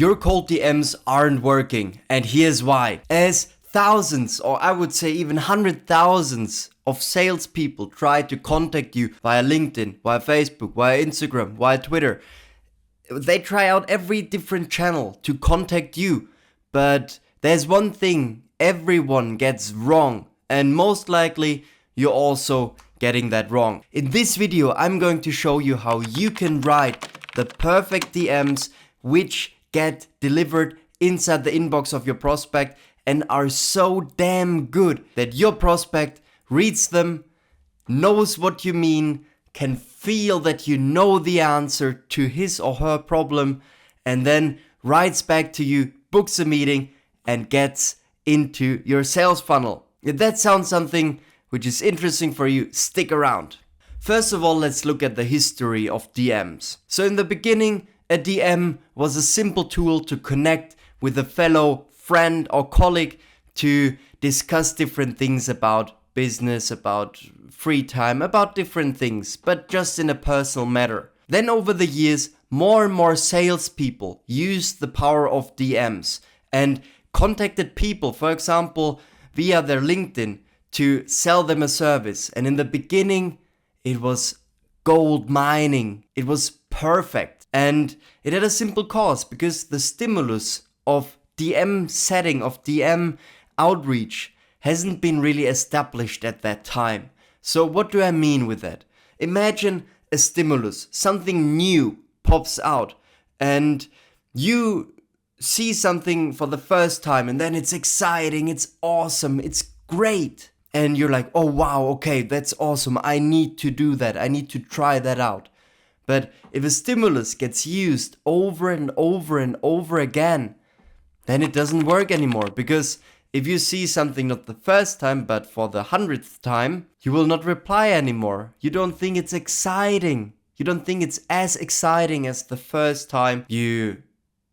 Your cold DMs aren't working, and here's why. As thousands, or I would say even 100,000s of salespeople try to contact you via LinkedIn, via Facebook, via Instagram, via Twitter. They try out every different channel to contact you, but there's one thing everyone gets wrong, and most likely you're also getting that wrong. In this video, I'm going to show you how you can write the perfect DMs which get delivered inside the inbox of your prospect and are so damn good that your prospect reads them, knows what you mean, can feel that you know the answer to his or her problem, and then writes back to you, books a meeting, and gets into your sales funnel. If that sounds something which is interesting for you, stick around. First of all, let's look at the history of DMs. So in the beginning, a DM was a simple tool to connect with a fellow friend or colleague to discuss different things about business, about free time, about different things, but just in a personal matter. Then over the years, more and more salespeople used the power of DMs and contacted people, for example, via their LinkedIn to sell them a service. And in the beginning, it was gold mining. It was perfect. And it had a simple cause, because the stimulus of DM setting, of DM outreach, hasn't been really established at that time. So what do I mean with that? Imagine a stimulus, something new pops out, and you see something for the first time, and then it's exciting, it's awesome, it's great. And you're like, oh wow, okay, that's awesome, I need to do that, I need to try that out. But if a stimulus gets used over and over and over again, then it doesn't work anymore. Because if you see something not the first time, but for the 100th time, you will not reply anymore. You don't think it's exciting. You don't think it's as exciting as the first time you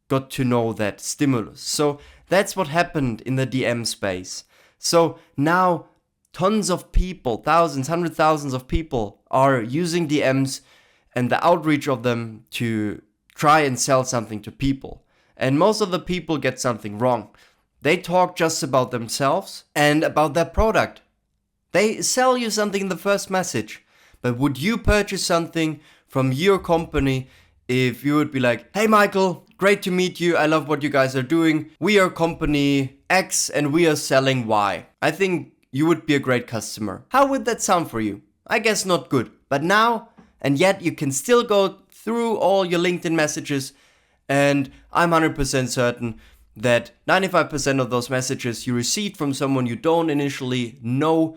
got to know that stimulus. So that's what happened in the DM space. So now tons of people, thousands, 100,000s of people are using DMs and the outreach of them to try and sell something to people. And most of the people get something wrong. They talk just about themselves and about their product. They sell you something in the first message. But would you purchase something from your company if you would be like, hey Michael, great to meet you, I love what you guys are doing. We are company X and we are selling Y. I think you would be a great customer. How would that sound for you? I guess not good. But now, and yet you can still go through all your LinkedIn messages, and I'm 100% certain that 95% of those messages you received from someone you don't initially know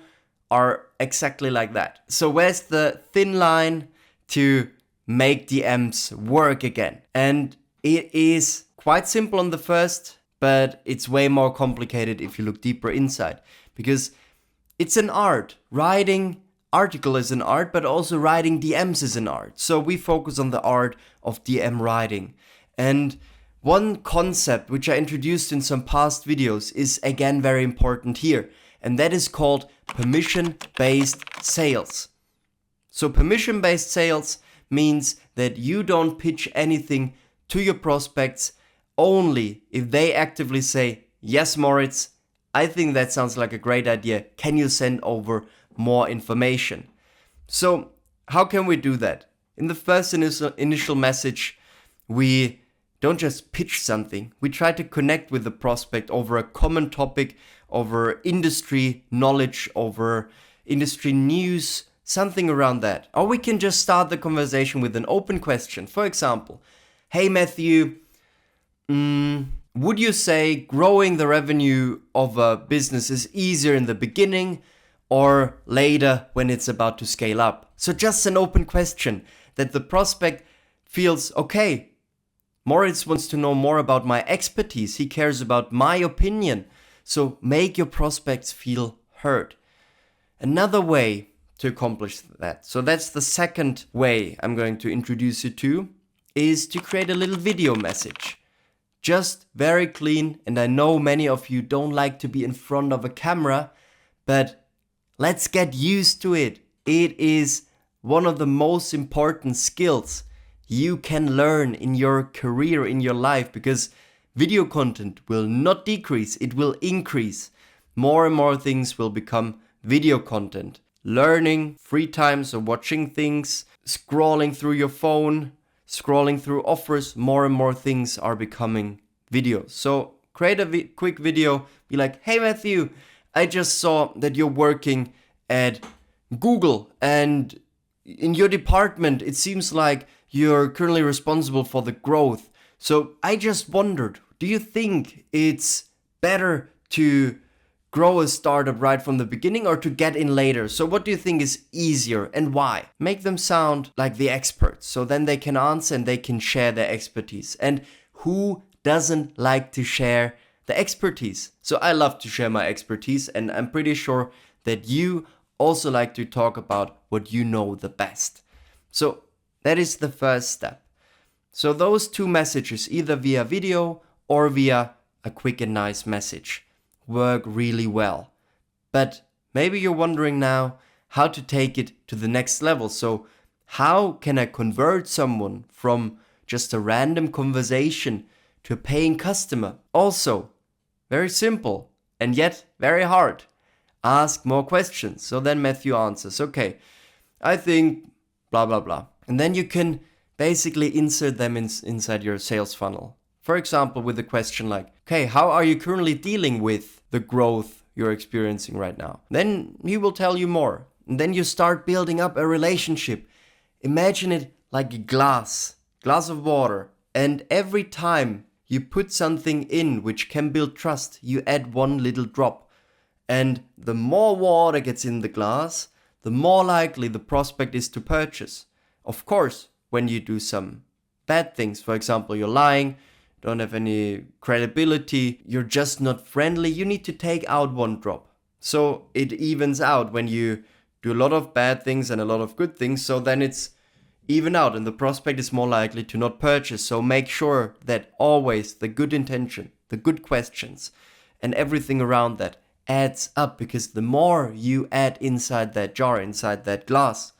are exactly like that. So where's the thin line to make DMs work again? And it is quite simple on the first, but it's way more complicated if you look deeper inside, because it's an art. Writing article is an art, but also writing DMs is an art. So we focus on the art of DM writing. And one concept which I introduced in some past videos is again very important here, and that is called permission-based sales. So permission-based sales means that you don't pitch anything to your prospects only if they actively say, yes, Moritz, I think that sounds like a great idea. Can you send over more information? So how can we do that? In the first initial message, we don't just pitch something. We try to connect with the prospect over a common topic, over industry knowledge, over industry news, something around that. Or we can just start the conversation with an open question. For example, hey Matthew, would you say growing the revenue of a business is easier in the beginning or later when it's about to scale up? So just an open question that the prospect feels, okay, Moritz wants to know more about my expertise. He cares about my opinion. So make your prospects feel heard. Another way to accomplish that, so that's the second way I'm going to introduce you to, is to create a little video message. Just very clean, and I know many of you don't like to be in front of a camera, but let's get used to it. It is one of the most important skills you can learn in your career, in your life, because video content will not decrease, it will increase. More and more things will become video content. Learning, free time, so watching things, scrolling through your phone, scrolling through offers, more and more things are becoming videos. So create a quick video, be like, hey Matthew, I just saw that you're working at Google and in your department it seems like you're currently responsible for the growth. So I just wondered, do you think it's better to grow a startup right from the beginning or to get in later? So what do you think is easier and why? Make them sound like the experts, so then they can answer and they can share their expertise. And who doesn't like to share the expertise? So I love to share my expertise, and I'm pretty sure that you also like to talk about what you know the best. So that is the first step. So those two messages, either via video or via a quick and nice message, work really well. But maybe you're wondering now how to take it to the next level. So how can I convert someone from just a random conversation to a paying customer? Also, very simple and yet very hard. Ask more questions. So then Matthew answers, okay, I think blah, blah, blah. And then you can basically insert them inside your sales funnel. For example, with a question like, okay, how are you currently dealing with the growth you're experiencing right now? Then he will tell you more. And then you start building up a relationship. Imagine it like a glass of water. And every time you put something in which can build trust, you add one little drop. And the more water gets in the glass, the more likely the prospect is to purchase. Of course, when you do some bad things, for example, you're lying, don't have any credibility, you're just not friendly, you need to take out one drop. So it evens out when you do a lot of bad things and a lot of good things, so then it's even out and the prospect is more likely to not purchase. So make sure that always the good intention, the good questions, and everything around that adds up, because the more you add inside that jar, inside that glass,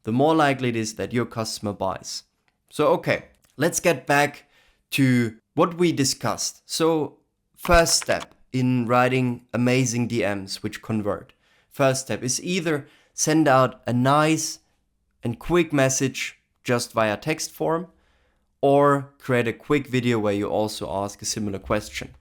the more likely it is that your customer buys. So okay, let's get back to what we discussed. So first step in writing amazing DMs which convert. First step is either send out a nice and quick message just via text form, or create a quick video where you also ask a similar question.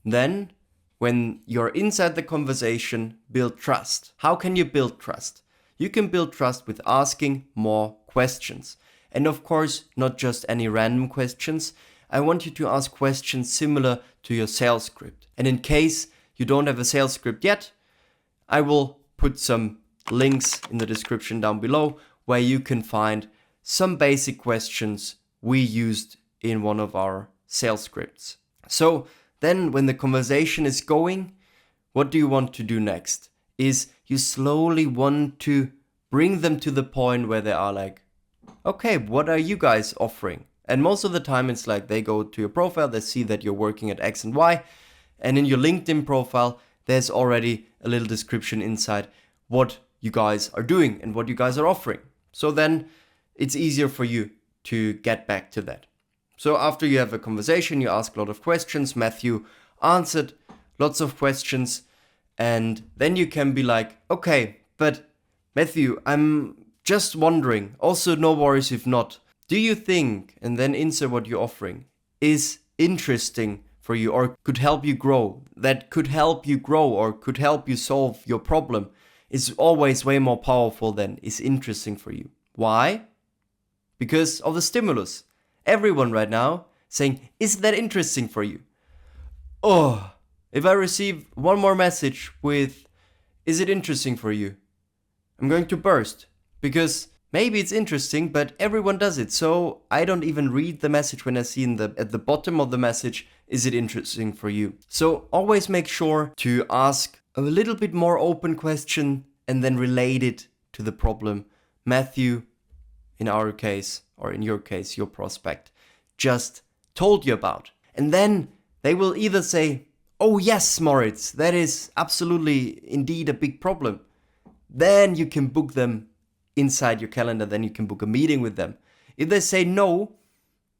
Then when you're inside the conversation, build trust. How can you build trust? You can build trust with asking more questions. And of course, not just any random questions. I want you to ask questions similar to your sales script. And in case you don't have a sales script yet, I will put some links in the description down below where you can find some basic questions we used in one of our sales scripts. So then when the conversation is going, what do you want to do next? Is you slowly want to bring them to the point where they are like, okay, what are you guys offering? And most of the time it's like they go to your profile, they see that you're working at X and Y, and in your LinkedIn profile, there's already a little description inside what you guys are doing and what you guys are offering. So then it's easier for you to get back to that. So after you have a conversation, you ask a lot of questions. Matthew answered lots of questions. And then you can be like, okay, but Matthew, I'm just wondering, also no worries if not, do you think, and then insert what you're offering, is interesting for you or could help you grow, that could help you grow or could help you solve your problem, is always way more powerful than is interesting for you. Why? Because of the stimulus. Everyone right now saying, is that interesting for you? Oh, if I receive one more message with, is it interesting for you? I'm going to burst, because maybe it's interesting, but everyone does it. So I don't even read the message when I see at the bottom of the message, is it interesting for you? So always make sure to ask a little bit more open question and then relate it to the problem Matthew, in our case, or in your case, your prospect, just told you about. And then they will either say, oh yes, Moritz, that is absolutely indeed a big problem. Then you can book them inside your calendar, then you can book a meeting with them. If they say no,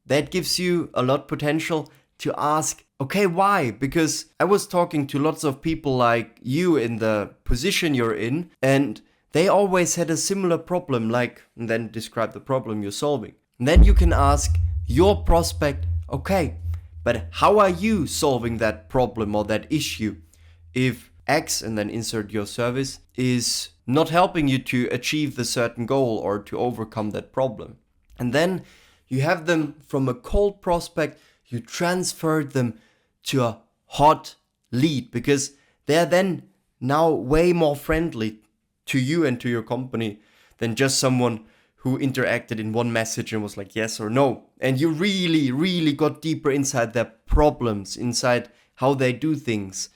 that gives you a lot potential to ask, okay, why? Because I was talking to lots of people like you in the position you're in, and they always had a similar problem, like, and then describe the problem you're solving. And then you can ask your prospect, okay, but how are you solving that problem or that issue? If X, and then insert your service, is not helping you to achieve the certain goal or to overcome that problem. And then you have them from a cold prospect, you transfer them to a hot lead, because they're then now way more friendly to you and to your company than just someone who interacted in one message and was like yes or no. And you really got deeper inside their problems, inside how they do things.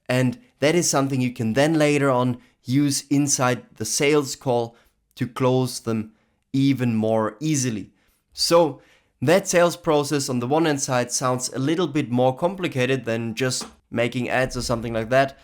And that is something you can then later on use inside the sales call to close them even more easily. So that sales process on the one hand side sounds a little bit more complicated than just making ads or something like that.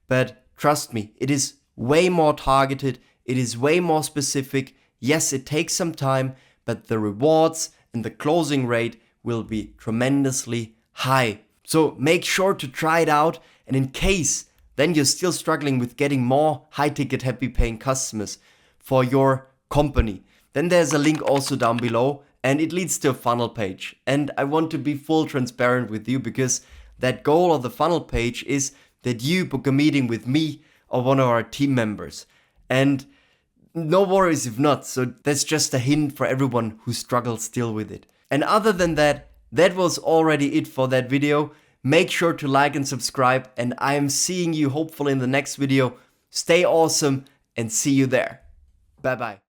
But trust me, it is way more targeted. It is way more specific. Yes, it takes some time, but the rewards and the closing rate will be tremendously high. So make sure to try it out. And in case then you're still struggling with getting more high-ticket, happy-paying customers for your company, then there's a link also down below, and it leads to a funnel page. And I want to be full transparent with you, because that goal of the funnel page is that you book a meeting with me or one of our team members. And no worries if not. So that's just a hint for everyone who struggles still with it. And other than that, that was already it for that video. Make sure to like and subscribe, and I am seeing you hopefully in the next video. Stay awesome and see you there. Bye bye.